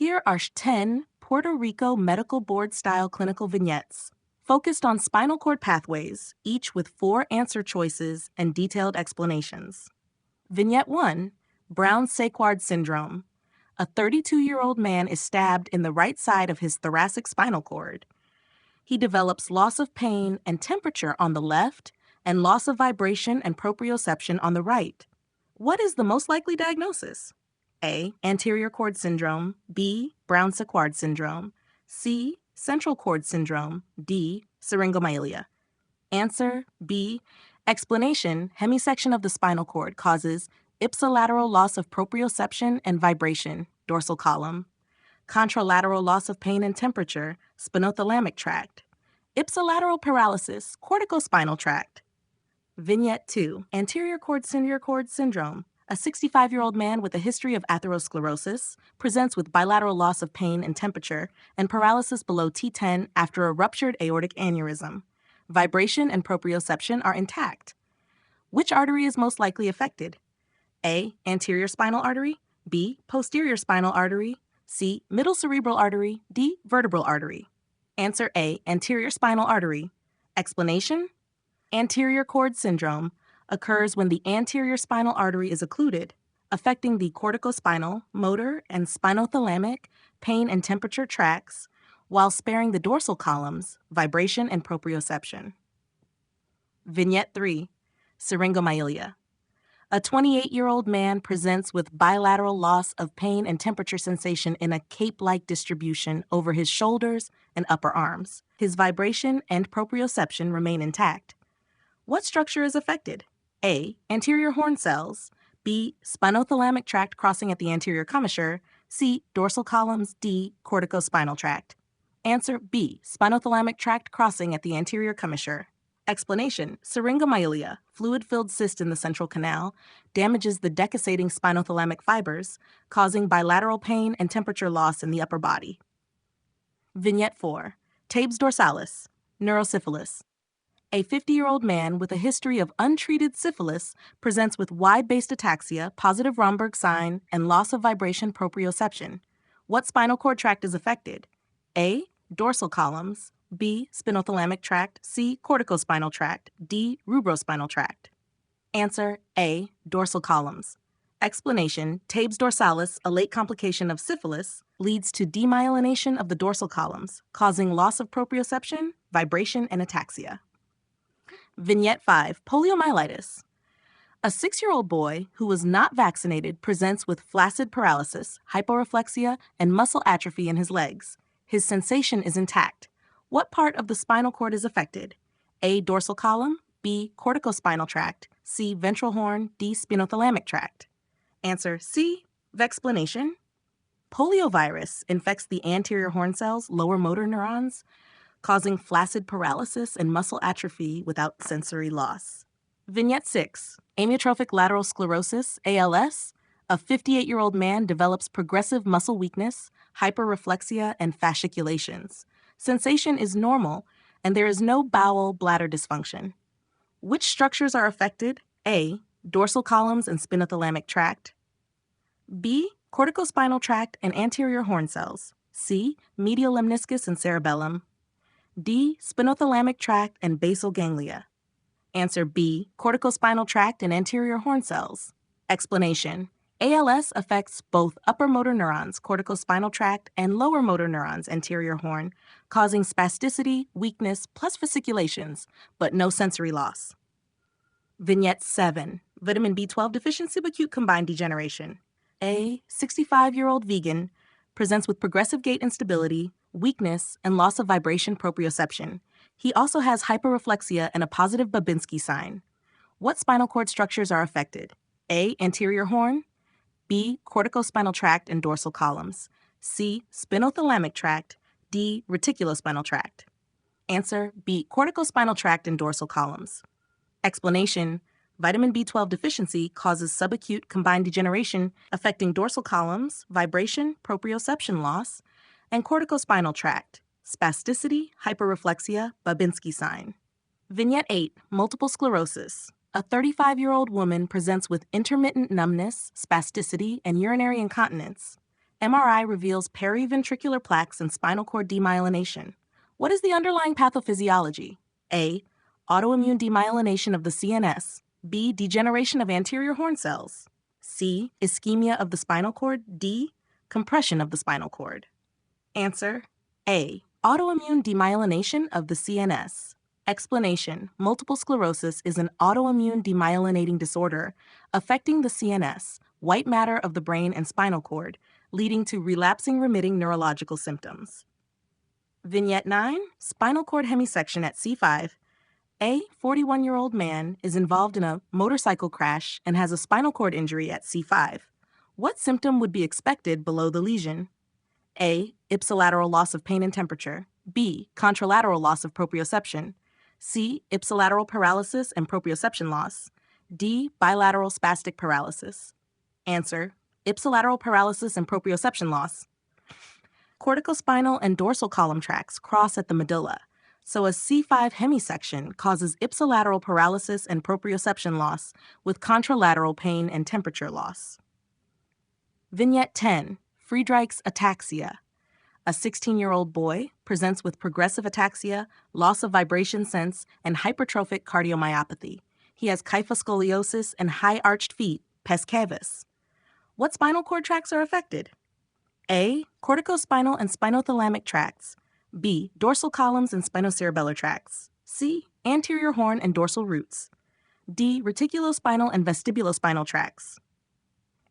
Here are 10 Puerto Rico Medical Board-style clinical vignettes, focused on spinal cord pathways, each with 4 answer choices and detailed explanations. Vignette 1, Brown-Séquard syndrome. A 32-year-old man is stabbed in the right side of his thoracic spinal cord. He develops loss of pain and temperature on the left and loss of vibration and proprioception on the right. What is the most likely diagnosis? A. Anterior cord syndrome. B. Brown-Séquard syndrome. C. Central cord syndrome. D. Syringomyelia. Answer B. Explanation: hemisection of the spinal cord causes ipsilateral loss of proprioception and vibration, dorsal column. Contralateral loss of pain and temperature, spinothalamic tract. Ipsilateral paralysis, corticospinal tract. Vignette 2, anterior cord syndrome. A 65-year-old man with a history of atherosclerosis presents with bilateral loss of pain and temperature and paralysis below T10 after a ruptured aortic aneurysm. Vibration and proprioception are intact. Which artery is most likely affected? A. Anterior spinal artery. B. Posterior spinal artery. C. Middle cerebral artery. D. Vertebral artery. Answer A. Anterior spinal artery. Explanation: anterior cord syndrome occurs when the anterior spinal artery is occluded, affecting the corticospinal, motor, and spinothalamic, pain and temperature tracts, while sparing the dorsal columns, vibration and proprioception. Vignette 3, Syringomyelia. A 28-year-old man presents with bilateral loss of pain and temperature sensation in a cape-like distribution over his shoulders and upper arms. His vibration and proprioception remain intact. What structure is affected? A. Anterior horn cells. B. Spinothalamic tract crossing at the anterior commissure. C. Dorsal columns. D. Corticospinal tract. Answer B. Spinothalamic tract crossing at the anterior commissure. Explanation: syringomyelia, fluid-filled cyst in the central canal, damages the decussating spinothalamic fibers, causing bilateral pain and temperature loss in the upper body. Vignette 4, tabes dorsalis, neurosyphilis. A 50-year-old man with a history of untreated syphilis presents with wide-based ataxia, positive Romberg sign, and loss of vibration proprioception. What spinal cord tract is affected? A. Dorsal columns. B. Spinothalamic tract. C. Corticospinal tract. D. Rubrospinal tract. Answer A. Dorsal columns. Explanation: tabes dorsalis, a late complication of syphilis, leads to demyelination of the dorsal columns, causing loss of proprioception, vibration, and ataxia. Vignette 5, poliomyelitis. A 6-year-old boy who was not vaccinated presents with flaccid paralysis, hyporeflexia, and muscle atrophy in his legs. His sensation is intact. What part of the spinal cord is affected? A. Dorsal column. B. Corticospinal tract. C. Ventral horn. D. Spinothalamic tract. Answer C. Explanation: poliovirus infects the anterior horn cells, lower motor neurons, causing flaccid paralysis and muscle atrophy without sensory loss. Vignette 6, amyotrophic lateral sclerosis, ALS. A 58-year-old man develops progressive muscle weakness, hyperreflexia, and fasciculations. Sensation is normal, and there is no bowel bladder dysfunction. Which structures are affected? A. Dorsal columns and spinothalamic tract. B. Corticospinal tract and anterior horn cells. C. Medial lemniscus and cerebellum. D. Spinothalamic tract and basal ganglia. Answer B. Corticospinal tract and anterior horn cells. Explanation: ALS affects both upper motor neurons, corticospinal tract, and lower motor neurons, anterior horn, causing spasticity, weakness, plus fasciculations, but no sensory loss. Vignette 7, vitamin B12 deficiency subacute combined degeneration. A 65-year-old vegan presents with progressive gait instability, weakness, and loss of vibration proprioception. He also has hyperreflexia and a positive Babinski sign. What spinal cord structures are affected? A. Anterior horn. B. Corticospinal tract and dorsal columns. C. Spinothalamic tract. D. Reticulospinal tract. Answer B. Corticospinal tract and dorsal columns. Explanation: vitamin B12 deficiency causes subacute combined degeneration affecting dorsal columns, vibration, proprioception loss, and corticospinal tract, spasticity, hyperreflexia, Babinski sign. Vignette 8, multiple sclerosis. A 35-year-old woman presents with intermittent numbness, spasticity, and urinary incontinence. MRI reveals periventricular plaques and spinal cord demyelination. What is the underlying pathophysiology? A. Autoimmune demyelination of the CNS. B. Degeneration of anterior horn cells. C. Ischemia of the spinal cord. D. Compression of the spinal cord. Answer: A. Autoimmune demyelination of the CNS. Explanation: multiple sclerosis is an autoimmune demyelinating disorder affecting the CNS, white matter of the brain and spinal cord, leading to relapsing remitting neurological symptoms. Vignette 9, spinal cord hemisection at C5. A 41-year-old man is involved in a motorcycle crash and has a spinal cord injury at C5. What symptom would be expected below the lesion? A. Ipsilateral loss of pain and temperature. B. Contralateral loss of proprioception. C. Ipsilateral paralysis and proprioception loss. D. Bilateral spastic paralysis. Answer: ipsilateral paralysis and proprioception loss. Corticospinal and dorsal column tracts cross at the medulla, so a C5 hemisection causes ipsilateral paralysis and proprioception loss with contralateral pain and temperature loss. Vignette 10, Friedreich's ataxia. A 16-year-old boy presents with progressive ataxia, loss of vibration sense, and hypertrophic cardiomyopathy. He has kyphoscoliosis and high-arched feet, pes cavus. What spinal cord tracts are affected? A. Corticospinal and spinothalamic tracts. B. Dorsal columns and spinocerebellar tracts. C. Anterior horn and dorsal roots. D. Reticulospinal and vestibulospinal tracts.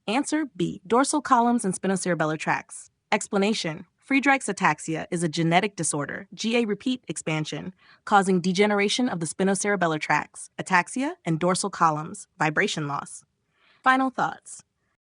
Answer: B. Dorsal columns and spinocerebellar tracts. Explanation: Friedreich's ataxia is a genetic disorder, GA repeat expansion, causing degeneration of the spinocerebellar tracts, ataxia, and dorsal columns, vibration loss. Final thoughts.